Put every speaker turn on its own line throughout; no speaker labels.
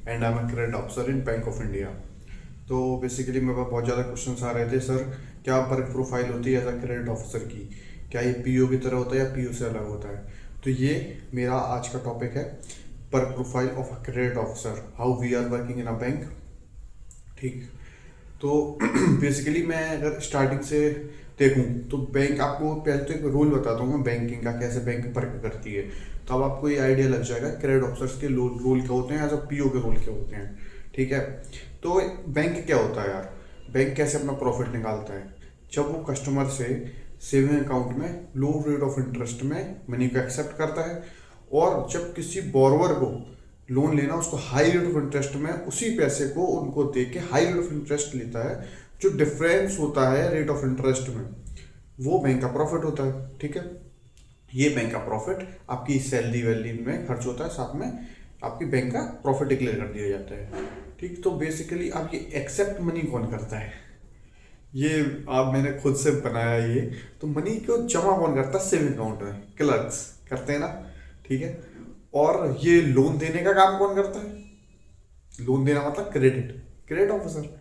And I am a credit officer in bank of India. तो basically मेरे पास बहुत ज़्यादा क्वेश्चंस आ रहे थे, सर क्या वर्क प्रोफाइल होती है एज अ क्रेडिट ऑफिसर की, क्या ये पीओ की तरह होता है या पीओ से अलग होता है। तो ये मेरा आज का टॉपिक है, work profile of a credit officer, how we are working in a bank. ठीक। तो बेसिकली मैं अगर स्टार्टिंग से देखूं तो बैंक, आपको पहले तो एक रोल बताता हूँ मैं बैंकिंग का, कैसे बैंक वर्क करती है। तो अब आपको ये आइडिया लग जाएगा क्रेडिट ऑफिसर्स के रोल क्या होते हैं, एज अ पीओ के रोल क्या होते हैं। ठीक है। तो बैंक क्या होता है यार, बैंक कैसे अपना प्रॉफिट निकालता है, जब वो कस्टमर से सेविंग अकाउंट में लो रेट ऑफ इंटरेस्ट में मनी को एक्सेप्ट करता है, और जब किसी बोरोवर को लोन लेना उसको हाई रेट ऑफ इंटरेस्ट में उसी पैसे को उनको दे के हाई रेट ऑफ इंटरेस्ट लेता है, जो डिफरेंस होता है रेट ऑफ इंटरेस्ट में वो बैंक का प्रॉफिट होता है। ठीक है। ये बैंक का प्रॉफिट आपकी सैलरी वैलरी में खर्च होता है, साथ में आपकी बैंक का प्रॉफिट डिक्लेयर कर दिया जाता है। ठीक। तो बेसिकली आप ये एक्सेप्ट मनी कौन करता है, ये आप मैंने खुद से बनाया ये। तो मनी को जमा कौन करता है, सेविंग अकाउंट में क्लर्क्स करते हैं ना। ठीक है। और ये लोन देने का काम कौन करता है, लोन देना मतलब क्रेडिट, क्रेडिट ऑफिसर।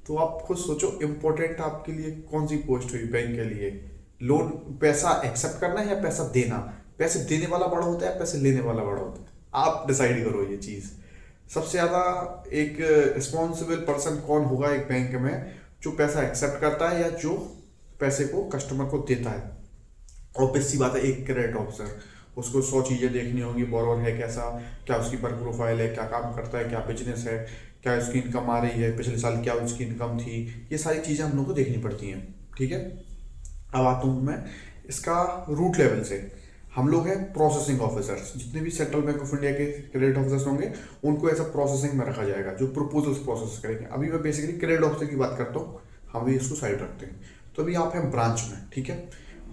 तो आप खुद सोचो इंपॉर्टेंट आपके लिए कौन सी पोस्ट हुई बैंक के लिए, लोन पैसा एक्सेप्ट करना है या पैसा देना। पैसे देने वाला बड़ा होता है, पैसे लेने वाला बड़ा होता है, आप डिसाइड करो ये चीज। सबसे ज्यादा एक रिस्पॉन्सिबल पर्सन कौन होगा एक बैंक में, जो पैसा एक्सेप्ट करता है या जो पैसे को कस्टमर को देता है। ऑब्वियस सी बात है, एक क्रेडिट ऑफिसर, उसको 100 चीज़ें देखनी होंगी, बोरोवर है कैसा, क्या उसकी वर्क प्रोफाइल है, क्या काम करता है, क्या बिजनेस है, क्या उसकी इनकम आ रही है, पिछले साल क्या उसकी इनकम थी, ये सारी चीज़ें हम लोग को देखनी पड़ती हैं। ठीक है। अब आता हूँ मैं इसका रूट लेवल से। हम लोग हैं प्रोसेसिंग ऑफिसर्स, जितने भी सेंट्रल बैंक ऑफ इंडिया के क्रेडिट ऑफिसर्स होंगे उनको ऐसा प्रोसेसिंग में रखा जाएगा, जो प्रपोजल्स प्रोसेस करेंगे। अभी मैं बेसिकली क्रेडिट ऑफिसर की बात करता हूँ, हम भी इसको साइड रखते हैं। तो अभी आप हैं ब्रांच में। ठीक है।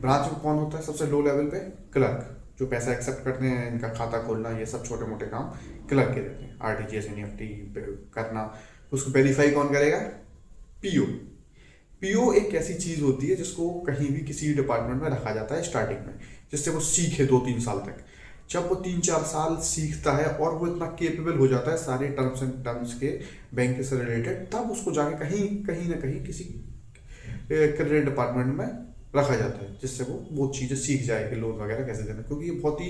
ब्रांच में कौन होता है सबसे लो लेवल पे, क्लर्क, जो पैसा एक्सेप्ट करते हैं, इनका खाता खोलना, ये सब छोटे मोटे काम क्लर्क के देते हैं। आरटीजीएस एनईएफटी करना, उसको वेरीफाई कौन करेगा, पीओ। पीओ एक ऐसी चीज होती है जिसको कहीं भी किसी डिपार्टमेंट में रखा जाता है स्टार्टिंग में, जिससे वो सीखे 2-3 साल तक। जब वो 3-4 साल सीखता है और वो इतना केपेबल हो जाता है सारे टर्म्स एंड टर्म्स के बैंक से रिलेटेड, तब उसको जाके कहीं कहीं ना कहीं किसी क्रेडिट डिपार्टमेंट में रखा जाता है, जिससे वो चीज़ें सीख जाए कि लोन वगैरह कैसे देना। क्योंकि ये बहुत ही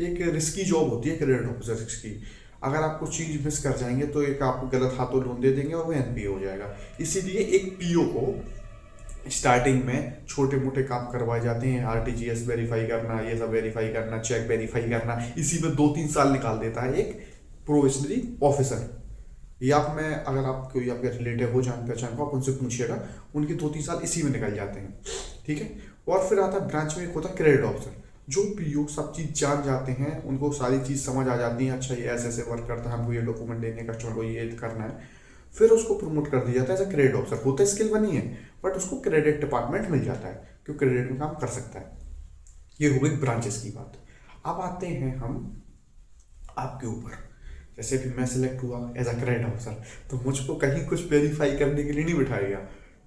एक रिस्की जॉब होती है क्रेडिट ऑफिसर की। अगर आप कुछ चीज़ मिस कर जाएंगे तो एक आपको गलत हाथों लोन दे देंगे और वो एनपीए हो जाएगा। इसीलिए एक पीओ को स्टार्टिंग में छोटे मोटे काम करवाए जाते हैं, आरटीजीएस वेरीफाई करना, ये सब वेरीफाई करना, चेक वेरीफाई करना, इसी में 2-3 साल निकाल देता है एक प्रोबेशनरी ऑफिसर। या आप में अगर आप कोई आपके रिलेटिव हो जान पहचान को, आप उनसे पूछिएगा, उनके 2-3 साल इसी में निकल जाते हैं। ठीक है। और फिर आता है ब्रांच में एक होता है क्रेडिट ऑफिसर, जो पीओ सब चीज़ जान जाते हैं, उनको सारी चीज़ समझ आ जाती है, अच्छा ये ऐसे ऐसे वर्क करता है, हमको ये डॉक्यूमेंट देने कस्टमर को ये करना है। फिर उसको प्रमोट कर दिया जाता है एज क्रेडिट ऑफिसर। होता है स्किल बनी है, बट उसको क्रेडिट डिपार्टमेंट मिल जाता है क्योंकि क्रेडिट में काम कर सकता है। ये हो गई ब्रांचेस की बात। अब आते हैं हम आपके ऊपर। जैसे भी मैं सिलेक्ट हुआ एज अ क्रेडिट ऑफिसर, तो मुझको कहीं कुछ वेरीफाई करने के लिए नहीं बिठाया गया,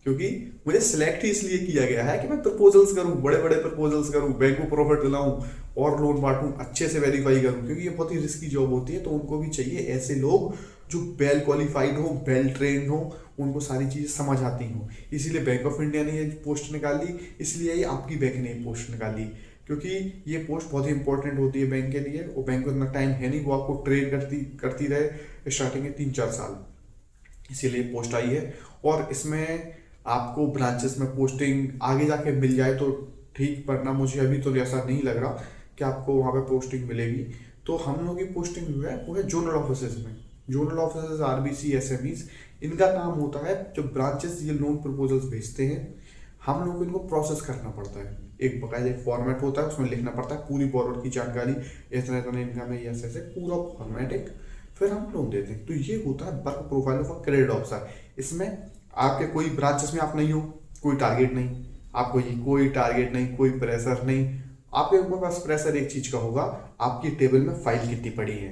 क्योंकि मुझे सिलेक्ट ही इसलिए किया गया है कि मैं प्रपोजल्स करूं, बड़े बड़े प्रपोजल्स करूं, बैंक को प्रॉफिट दिलाऊं और लोन बांटूं, अच्छे से वेरीफाई करूं। क्योंकि ये बहुत ही रिस्की जॉब होती है, तो उनको भी चाहिए ऐसे लोग जो वेल क्वालिफाइड हो, वेल ट्रेंड हो, उनको सारी चीज़ें समझ आती हो। इसीलिए बैंक ऑफ इंडिया ने ये पोस्ट निकाली, इसलिए ये आपकी बैंक ने ये पोस्ट निकाली, क्योंकि ये पोस्ट बहुत ही इंपॉर्टेंट होती है बैंक के लिए। और बैंक को इतना टाइम है नहीं वो आपको ट्रेन करती करती रहे स्टार्टिंग के 3-4 साल, इसीलिए पोस्ट आई है। और इसमें आपको ब्रांचेस में पोस्टिंग आगे जाके मिल जाए तो ठीक, वरना मुझे अभी तो ऐसा नहीं लग रहा कि आपको वहाँ पे पोस्टिंग मिलेगी। तो हम लोग की पोस्टिंग हुआ है वो है जोनल ऑफिस में। जोनल ऑफिस, आरबीसी, एसएमईज, इनका काम होता है जब ब्रांचेस ये लोन प्रपोजल्स भेजते हैं, हम लोग को इनको प्रोसेस करना पड़ता है। एक बकायदा एक फॉर्मेट होता है, उसमें लिखना पड़ता है पूरी बोरोवर की जानकारी, इतना इतना इनकम है, ऐसे ऐसे पूरा फॉर्मेट एक, फिर हम लोन देते हैं। तो ये होता है work profile of a credit officer. इसमें आपके कोई ब्रांचेस में आप नहीं हो, कोई टारगेट नहीं, आपको ये कोई टारगेट नहीं, कोई प्रेशर नहीं। आपके ऊपर बस प्रेशर एक चीज का होगा, आपकी टेबल में फाइल कितनी पड़ी है।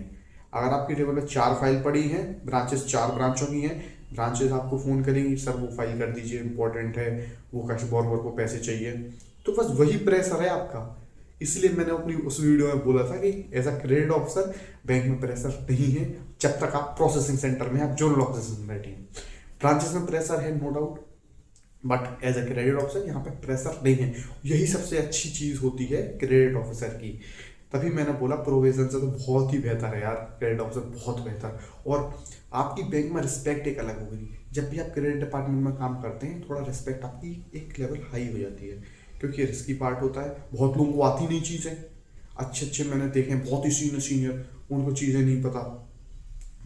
अगर आपकी टेबल में 4 फाइल पड़ी हैं, ब्रांचेस 4 ब्रांचों की हैं, ब्रांचेस आपको फ़ोन करेंगी, सर वो फाइल कर दीजिए, इंपॉर्टेंट है, वो कैश बोर्वर को पैसे चाहिए। तो बस वही प्रेशर है आपका। इसलिए मैंने अपनी उस वीडियो में बोला था कि as a credit officer bank में प्रेशर नहीं है, जब तक आप प्रोसेसिंग सेंटर में, आप जोनल ऑफिस में बैठे हैं। ब्रांचेस में प्रेशर है, no doubt, but as a credit officer यहाँ पे प्रेशर नहीं है। यही सबसे अच्छी चीज़ होती है क्रेडिट ऑफिसर की। तभी मैंने बोला प्रोविजन से तो बहुत ही बेहतर है यार, क्रेडिट ऑफिसर बहुत बेहतर। और आपकी बैंक में रिस्पेक्ट एक अलग होगी। जब भी आप क्रेडिट डिपार्टमेंट में काम करते हैं, थोड़ा रिस्पेक्ट आपकी एक लेवल हाई हो जाती है, क्योंकि रिस्की पार्ट होता है। बहुत लोगों को आती नहीं चीज़ें, अच्छे अच्छे मैंने देखे हैं बहुत ही सीनियर सीनियर, उनको चीज़ें नहीं पता,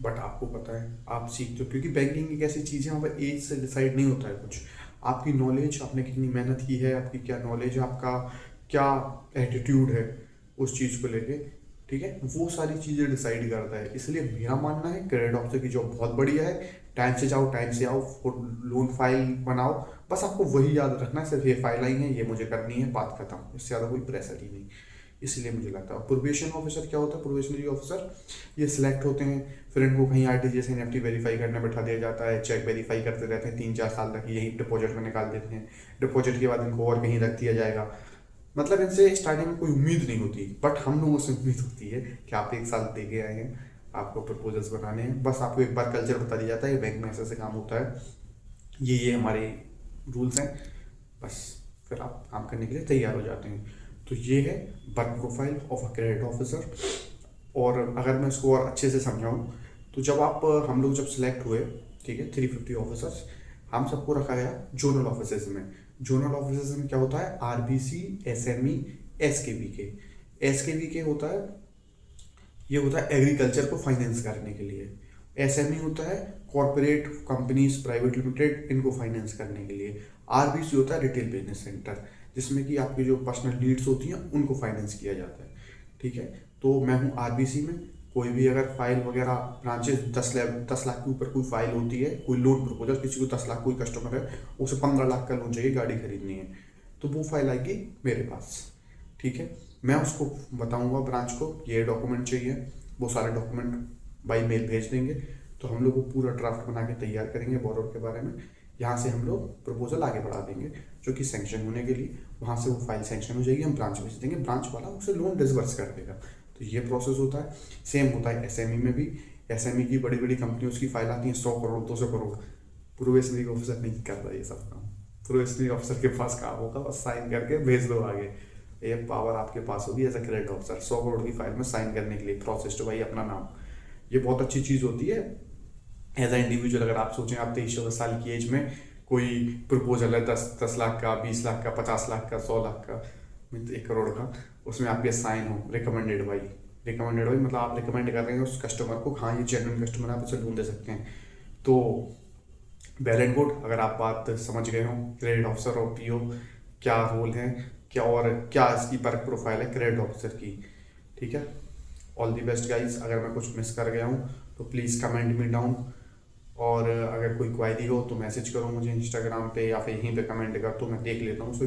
बट आपको पता है, आप सीखते हो। क्योंकि बैंकिंग एक ऐसी चीज़ है, वहाँ पर एज से डिसाइड नहीं होता है कुछ। आपकी नॉलेज, आपने कितनी मेहनत की है, आपकी क्या नॉलेज है, आपका क्या एटीट्यूड है उस चीज़ को लेके, ठीक है, वो सारी चीज़ें डिसाइड करता है। इसलिए मेरा मानना है क्रेडिट ऑफिसर की जॉब बहुत बढ़िया है। टाइम से जाओ, टाइम से आओ, लोन फाइल बनाओ, बस आपको वही याद रखना है, सिर्फ ये फाइल आई है, ये मुझे करनी है, बात खत्म। इससे ज़्यादा कोई प्रेशर ही नहीं। इसलिए मुझे लगता है। प्रोबेशन ऑफिसर क्या होता है? प्रोबेशनरी ऑफिसर ये सिलेक्ट होते हैं, फिर इनको कहीं आरटीजीएस एनएफटी वेरीफाई करने बैठा दिया जाता है, चेक वेरीफाई करते रहते हैं 3-4 साल तक, यही डिपॉजिट में निकाल देते हैं। डिपॉजिट के बाद इनको और कहीं रख दिया जाएगा। मतलब इनसे स्टार्टिंग में कोई उम्मीद नहीं होती, बट हम लोगों से उम्मीद होती है कि आप 1 साल दे के आए हैं, आपको प्रपोजल्स बनाने हैं। बस आपको एक बार कल्चर बता दिया जाता है, बैंक में ऐसे ऐसे काम होता है, ये हमारे रूल्स हैं, बस फिर आप काम करने के लिए तैयार हो जाते हैं। तो ये है work profile of a credit officer. और अगर मैं इसको और अच्छे से समझाऊँ, तो जब आप हम लोग जब सिलेक्ट हुए, ठीक है, 350 ऑफिसर्स, हम सबको रखा गया जोनल ऑफिसेज में। जोनल ऑफिसेज में क्या होता है? आरबीसी, एसएमई, एसकेवी के होता है, ये होता है एग्रीकल्चर को फाइनेंस करने के लिए। एसएमई होता है कॉरपोरेट कंपनीज, प्राइवेट लिमिटेड, इनको फाइनेंस करने के लिए। आरबीसी होता है रिटेल बिजनेस सेंटर, जिसमें कि आपकी जो पर्सनल नीड्स होती हैं उनको फाइनेंस किया जाता है, ठीक है। तो मैं हूँ आरबीसी में। कोई भी अगर फाइल वगैरह ब्रांचेस 10 लाख के ऊपर कोई फाइल होती है, कोई लोन प्रपोजल, किसी को 10 लाख, कोई कस्टमर है उसे 15 लाख का लोन चाहिए, गाड़ी खरीदनी है, तो वो फाइल आएगी मेरे पास, ठीक है। मैं उसको बताऊंगा ब्रांच को ये डॉक्यूमेंट चाहिए, वो सारे डॉक्यूमेंट बाई मेल भेज देंगे, तो हम लोग वो पूरा ड्राफ्ट बना के तैयार करेंगे बोरोर के बारे में। यहाँ से हम लोग प्रपोजल आगे बढ़ा देंगे, जो कि सेंक्शन होने के लिए, वहाँ से वो फाइल सेंक्शन हो जाएगी, हम ब्रांच भेज देंगे, ब्रांच वाला उसे लोन डिसबर्स कर देगा। तो ये प्रोसेस होता है। सेम होता है एसएमई में भी। एसएमई की बड़ी बड़ी कंपनियों की फाइल आती हैं 100 करोड़ 200 करोड़। प्रोबेशनरी ऑफिसर नहीं करता ये सब काम। प्रोबेशनरी ऑफिसर के पास काम होगा, बस साइन करके भेज दो आगे। ये पावर आपके पास होगी as a credit officer, 100 crore की फाइल में साइन करने के लिए, प्रोसेस तो भाई अपना नाम। ये बहुत अच्छी चीज़ होती है एज अ इंडिविजुअल। अगर आप सोचें आप 23 साल की एज में कोई प्रपोजल है 10 लाख का, 20 लाख का, 50 लाख का, 100 लाख का, 1 करोड़ का, उसमें आपके साइन हो रिकमेंडेड बाई मतलब आप रिकमेंड कर रहे हैं उस कस्टमर को, हाँ ये जेन्युइन कस्टमर है, आप इसे लोन दे सकते हैं। तो वेल एंड गुड। अगर आप बात समझ गए हो क्रेडिट ऑफिसर और पीओ क्या रोल है, क्या और क्या इसकी वर्क प्रोफाइल है क्रेडिट ऑफिसर की, ठीक है। All the best guys. अगर मैं कुछ मिस कर गया हूँ तो प्लीज़ कमेंट मी डाउन, और अगर कोई क्वायरी हो तो मैसेज करो मुझे इंस्टाग्राम पे, या फिर यहीं पे कमेंट कर, तो मैं देख लेता हूँ उसको।